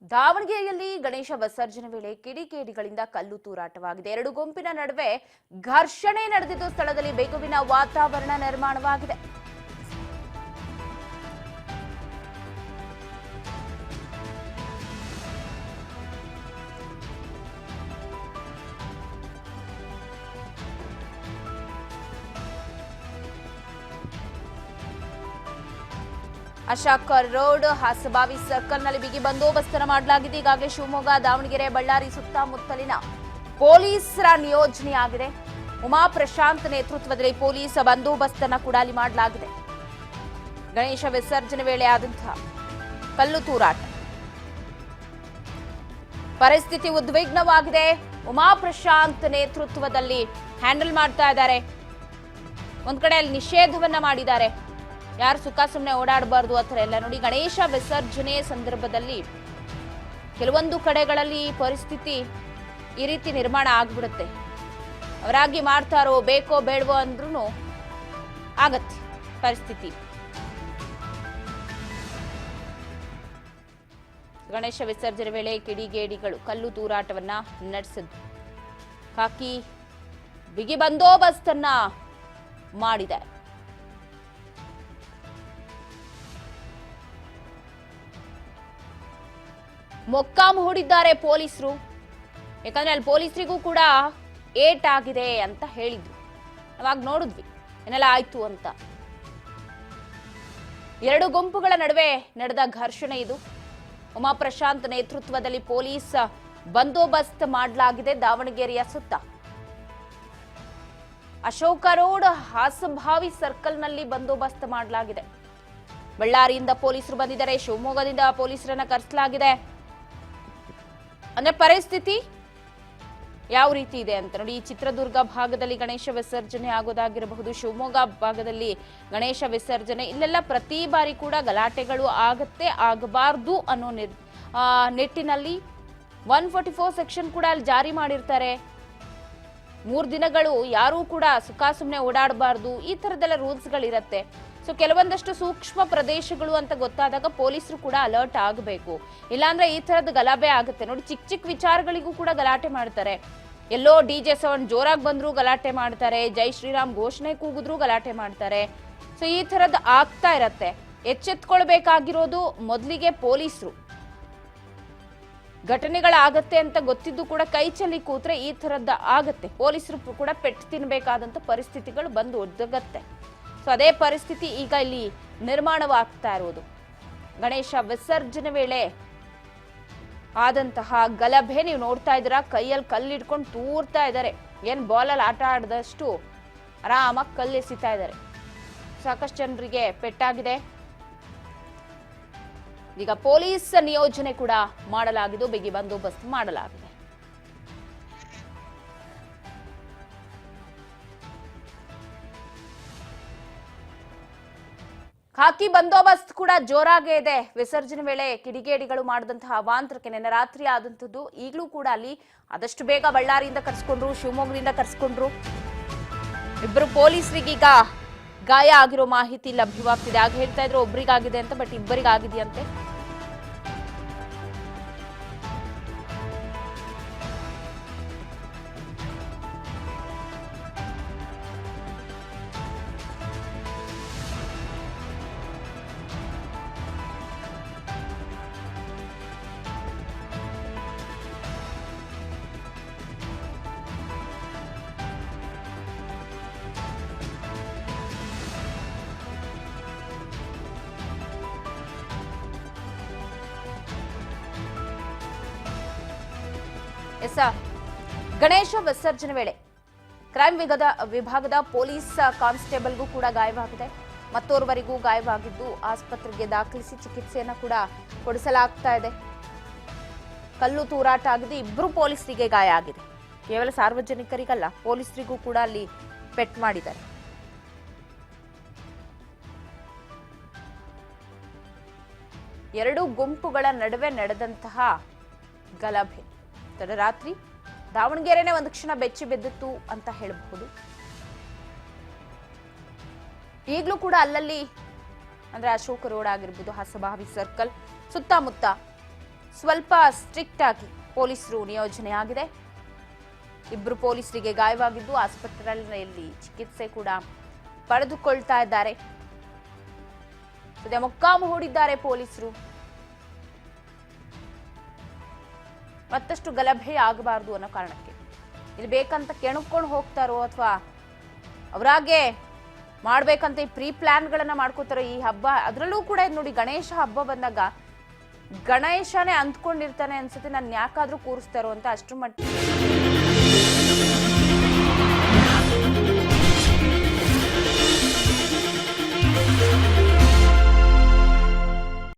ದಾವಣಗೆರೆಯಲ್ಲಿ ಗಣೇಶ ವಿಸರ್ಜನೆ ವೇಳೆ ಕಿಡಿಗೇಡಿಗಳಿಂದ ಕಲ್ಲು ತೂರಾಟವಾಗಿದೆ. ಎರಡು ಗುಂಪಿನ ನಡುವೆ ಘರ್ಷಣೆ ನಡೆದಿದ್ದು ಸ್ಥಳದಲ್ಲಿ ಬಿಗುವಿನ ವಾತಾವರಣ ನಿರ್ಮಾಣವಾಗಿದೆ. ಅಶೋಕ ರೋಡ್ ಹಸಬಾವಿ ಸರ್ಕಲ್ನಲ್ಲಿ ಬಿಗಿ ಬಂದೋಬಸ್ತ್ ಮಾಡಲಾಗಿದೆ. ಈಗಾಗಲೇ ಶಿವಮೊಗ್ಗ, ದಾವಣಗೆರೆ, ಬಳ್ಳಾರಿ ಸುತ್ತಮುತ್ತಲಿನ ಪೊಲೀಸರ ನಿಯೋಜನೆಯಾಗಿದೆ. ಉಮಾ ಪ್ರಶಾಂತ್ ನೇತೃತ್ವದಲ್ಲಿ ಪೊಲೀಸ್ ಬಂದೋಬಸ್ತ್ ಕೂಡ ಅಲ್ಲಿ ಮಾಡಲಾಗಿದೆ. ಗಣೇಶ ವಿಸರ್ಜನೆ ವೇಳೆ ಆದಂತಹ ಕಲ್ಲು ತೂರಾಟ ಪರಿಸ್ಥಿತಿ ಉದ್ವಿಗ್ನವಾಗಿದೆ. ಉಮಾ ಪ್ರಶಾಂತ್ ನೇತೃತ್ವದಲ್ಲಿ ಹ್ಯಾಂಡಲ್ ಮಾಡ್ತಾ ಇದ್ದಾರೆ. ಒಂದ್ ಕಡೆ ಅಲ್ಲಿ ನಿಷೇಧವನ್ನ ಮಾಡಿದ್ದಾರೆ, ಯಾರು ಸುಖ ಸುಮ್ಮನೆ ಓಡಾಡಬಾರ್ದು ಆ ಥರ ಎಲ್ಲ. ನೋಡಿ, ಗಣೇಶ ವಿಸರ್ಜನೆ ಸಂದರ್ಭದಲ್ಲಿ ಕೆಲವೊಂದು ಕಡೆಗಳಲ್ಲಿ ಪರಿಸ್ಥಿತಿ ಈ ರೀತಿ ನಿರ್ಮಾಣ ಆಗ್ಬಿಡುತ್ತೆ. ಅವರಾಗಿ ಮಾಡ್ತಾರೋ ಬೇಕೋ ಬೇಡವೋ ಅಂದ್ರೂ ಆಗತ್ತೆ ಪರಿಸ್ಥಿತಿ. ಗಣೇಶ ವಿಸರ್ಜನೆ ವೇಳೆ ಕಿಡಿಗೇಡಿಗಳು ಕಲ್ಲು ತೂರಾಟವನ್ನ ನಡೆಸಿದ್ರು. ಖಾಕಿ ಬಿಗಿ ಬಂದೋಬಸ್ತನ್ನ ಮಾಡಿದೆ. ಮೊಕ್ಕಾಂ ಹೂಡಿದ್ದಾರೆ ಪೊಲೀಸರು. ಯಾಕಂದ್ರೆ ಅಲ್ಲಿ ಪೊಲೀಸರಿಗೂ ಕೂಡ ಏಟ್ ಆಗಿದೆ ಅಂತ ಹೇಳಿದ್ರು. ಅವಾಗ ನೋಡಿದ್ವಿ ಏನೆಲ್ಲ ಆಯ್ತು ಅಂತ. ಎರಡು ಗುಂಪುಗಳ ನಡುವೆ ನಡೆದ ಘರ್ಷಣೆ ಇದು. ಉಮಾ ಪ್ರಶಾಂತ್ ನೇತೃತ್ವದಲ್ಲಿ ಪೊಲೀಸ್ ಬಂದೋಬಸ್ತ್ ಮಾಡಲಾಗಿದೆ. ದಾವಣಗೆರೆಯ ಸುತ್ತ ಅಶೋಕ ರೋಡ್ ಹಾಸಭಾವಿ ಸರ್ಕಲ್ನಲ್ಲಿ ಬಂದೋಬಸ್ತ್ ಮಾಡಲಾಗಿದೆ. ಬಳ್ಳಾರಿಯಿಂದ ಪೊಲೀಸರು ಬಂದಿದ್ದಾರೆ, ಶಿವಮೊಗ್ಗದಿಂದ ಪೊಲೀಸರನ್ನ ಕರೆಸಲಾಗಿದೆ. ಅಂದ್ರೆ ಪರಿಸ್ಥಿತಿ ಯಾವ ರೀತಿ ಇದೆ ಅಂತ ನೋಡಿ. ಚಿತ್ರದುರ್ಗ ಭಾಗದಲ್ಲಿ ಗಣೇಶ ವಿಸರ್ಜನೆ ಆಗೋದಾಗಿರಬಹುದು, ಶಿವಮೊಗ್ಗ ಭಾಗದಲ್ಲಿ ಗಣೇಶ ವಿಸರ್ಜನೆ, ಇಲ್ಲೆಲ್ಲ ಪ್ರತಿ ಬಾರಿ ಕೂಡ ಗಲಾಟೆಗಳು ಆಗತ್ತೆ, ಆಗಬಾರ್ದು ಅನ್ನೋ ನಿಟ್ಟಿನಲ್ಲಿ 144 ಸೆಕ್ಷನ್ ಕೂಡ ಅಲ್ಲಿ ಜಾರಿ ಮಾಡಿರ್ತಾರೆ. 3 ದಿನಗಳು ಯಾರೂ ಕೂಡ ಸುಖ ಸುಮ್ಮನೆ ಓಡಾಡಬಾರ್ದು, ಈ ತರದೆಲ್ಲ ರೂಲ್ಸ್ಗಳಿರತ್ತೆ. ಸೊ ಕೆಲವೊಂದಷ್ಟು ಸೂಕ್ಷ್ಮ ಪ್ರದೇಶಗಳು ಅಂತ ಗೊತ್ತಾದಾಗ ಪೊಲೀಸರು ಕೂಡ ಅಲರ್ಟ್ ಆಗಬೇಕು. ಇಲ್ಲಾಂದ್ರೆ ಈ ತರದ ಗಲಾಭೆ ಆಗುತ್ತೆ. ನೋಡಿ, ಚಿಕ್ಕ ಚಿಕ್ಕ ವಿಚಾರಗಳಿಗೂ ಕೂಡ ಗಲಾಟೆ ಮಾಡ್ತಾರೆ. ಎಲ್ಲೋ DJ ಸೌಂಡ್ ಜೋರಾಗಿ ಬಂದ್ರು ಗಲಾಟೆ ಮಾಡ್ತಾರೆ, ಜೈ ಶ್ರೀರಾಮ್ ಘೋಷಣೆ ಕೂಗಿದ್ರು ಗಲಾಟೆ ಮಾಡ್ತಾರೆ. ಸೊ ಈ ತರದ್ ಆಗ್ತಾ ಇರತ್ತೆ. ಎಚ್ಚೆತ್ಕೊಳ್ಬೇಕಾಗಿರೋದು ಮೊದಲಿಗೆ ಪೊಲೀಸರು. ಘಟನೆಗಳಾಗತ್ತೆ ಅಂತ ಗೊತ್ತಿದ್ದು ಕೂಡ ಕೈ ಚೆಲ್ಲಿ ಕೂತ್ರೆ ಈ ತರದ್ದು ಆಗತ್ತೆ. ಪೊಲೀಸರು ಕೂಡ ಪೆಟ್ಟು ತಿನ್ಬೇಕಾದಂತ ಪರಿಸ್ಥಿತಿಗಳು ಬಂದು ಒದಗತ್ತೆ. ಸೊ ಅದೇ ಪರಿಸ್ಥಿತಿ ಈಗ ಇಲ್ಲಿ ನಿರ್ಮಾಣವಾಗ್ತಾ ಇರೋದು. ಗಣೇಶ ವಿಸರ್ಜನೆ ವೇಳೆ ಆದಂತಹ ಗಲಭೆ ನೀವು ನೋಡ್ತಾ ಇದ್ದೀರಾ. ಕೈಯಲ್ಲಿ ಕಲ್ಲಿಡ್ಕೊಂಡು ತೂರ್ತಾ ಇದ್ದಾರೆ. ಏನ್ ಬಾಲಲ್ಲಿ ಆಟ ಆಡದಷ್ಟು ಆರಾಮಾಗಿ ಕಲ್ಲೆಸಿತಾ ಇದ್ದಾರೆ. ಸಾಕಷ್ಟು ಜನರಿಗೆ ಪೆಟ್ಟಾಗಿದೆ. ಈಗ ಪೊಲೀಸ್ ನಿಯೋಜನೆ ಕೂಡ ಮಾಡಲಾಗಿದ್ದು, ಬಿಗಿ ಬಂದೋಬಸ್ತ್ ಮಾಡಲಾಗಿದೆ. ಖಾಕಿ ಬಂದೋಬಸ್ತ್ ಕೂಡ ಜೋರಾಗೇ ಇದೆ. ವಿಸರ್ಜನೆ ವೇಳೆ ಕಿಡಿಗೇಡಿಗಳು ಮಾಡಿದಂತಹ ಅವಾಂತರಕ್ಕೆ ನಿನ್ನೆ ರಾತ್ರಿ ಆದಂಥದ್ದು. ಈಗಲೂ ಕೂಡ ಅಲ್ಲಿ ಆದಷ್ಟು ಬೇಗ ಬಳ್ಳಾರಿಯಿಂದ ಕರೆಸ್ಕೊಂಡ್ರು, ಶಿವಮೊಗ್ಗದಿಂದ ಕರೆಸ್ಕೊಂಡ್ರು. ಇಬ್ಬರು ಪೊಲೀಸರಿಗೀಗ ಗಾಯ ಆಗಿರೋ ಮಾಹಿತಿ ಲಭ್ಯವಾಗ್ತಿದೆ. ಆಗ ಹೇಳ್ತಾ ಇದ್ರು ಒಬ್ರಿಗಾಗಿದೆ ಅಂತ, ಬಟ್ ಇಬ್ಬರಿಗಾಗಿದೆಯಂತೆ. ಗಣೇಶ ವಿಸರ್ಜನೆ ವೇಳೆ ಕ್ರೈಮ್ ವಿಭಾಗದ ಪೊಲೀಸ್ ಕಾನ್ಸ್ಟೇಬಲ್ಗೂ ಕೂಡ ಗಾಯವಾಗಿದೆ. ಮತ್ತೋರ್ವರಿಗೂ ಗಾಯವಾಗಿದ್ದು ಆಸ್ಪತ್ರೆಗೆ ದಾಖಲಿಸಿ ಚಿಕಿತ್ಸೆಯನ್ನು ಕೂಡ ಕೊಡಿಸಲಾಗ್ತಾ ಇದೆ. ಕಲ್ಲು ತೂರಾಟ ಆಗಿದೆ. ಇಬ್ಬರು ಪೊಲೀಸರಿಗೆ ಗಾಯ ಆಗಿದೆ. ಕೇವಲ ಸಾರ್ವಜನಿಕರಿಗಲ್ಲ, ಪೊಲೀಸರಿಗೂ ಕೂಡ ಅಲ್ಲಿ ಪೆಟ್ ಮಾಡಿದ್ದಾರೆ. ಎರಡು ಗುಂಪುಗಳ ನಡುವೆ ನಡೆದಂತಹ ಗಲಭೆ ತಡರಾತ್ರಿ ದಾವಣಗೆರೆನೇ ಒಂದು ಕ್ಷಣ ಬೆಚ್ಚಿ ಬಿದ್ದಿತ್ತು ಅಂತ ಹೇಳಬಹುದು. ಈಗಲೂ ಕೂಡ ಅಲ್ಲಲ್ಲಿ ಅಂದ್ರೆ ಅಶೋಕ ರೋಡ್ ಆಗಿರ್ಬೋದು, ಹಸಬಾವಿ ಸರ್ಕಲ್ ಸುತ್ತಮುತ್ತ ಸ್ವಲ್ಪ ಸ್ಟ್ರಿಕ್ಟ್ ಆಗಿ ಪೊಲೀಸರು ನಿಯೋಜನೆ ಆಗಿದೆ. ಇಬ್ಬರು ಪೊಲೀಸರಿಗೆ ಗಾಯವಾಗಿದ್ದು ಆಸ್ಪತ್ರೆಯಲ್ಲಿ ಚಿಕಿತ್ಸೆ ಕೂಡ ಪಡೆದುಕೊಳ್ತಾ ಇದ್ದಾರೆ. ಸದ್ಯ ಮೊಕ್ಕಾಂ ಹೂಡಿದ್ದಾರೆ ಪೊಲೀಸರು. ಮತ್ತಷ್ಟು ಗಲಭೆ ಆಗಬಾರದು ಅನ್ನೋ ಕಾರಣಕ್ಕೆ ಇಲ್ಲಿ ಬೇಕಂತ ಕೆಣಕೊಂಡು ಹೋಗ್ತಾರೋ ಅಥವಾ ಅವರಾಗೆ ಮಾಡ್ಬೇಕಂತ ಈ ಪ್ರೀ ಪ್ಲಾನ್ಗಳನ್ನ ಮಾಡ್ಕೋತಾರೋ ಈ ಹಬ್ಬ. ಅದರಲ್ಲೂ ಕೂಡ ನೋಡಿ, ಗಣೇಶ ಹಬ್ಬ ಬಂದಾಗ ಗಣೇಶನೇ ಅಂದ್ಕೊಂಡಿರ್ತಾನೆ ಅನ್ಸುತ್ತೆ, ನಾನು ಯಾಕಾದ್ರೂ ಕೂರಿಸ್ತಾರೋ ಅಂತ ಅಷ್ಟರ ಮಟ್ಟಿಗೆ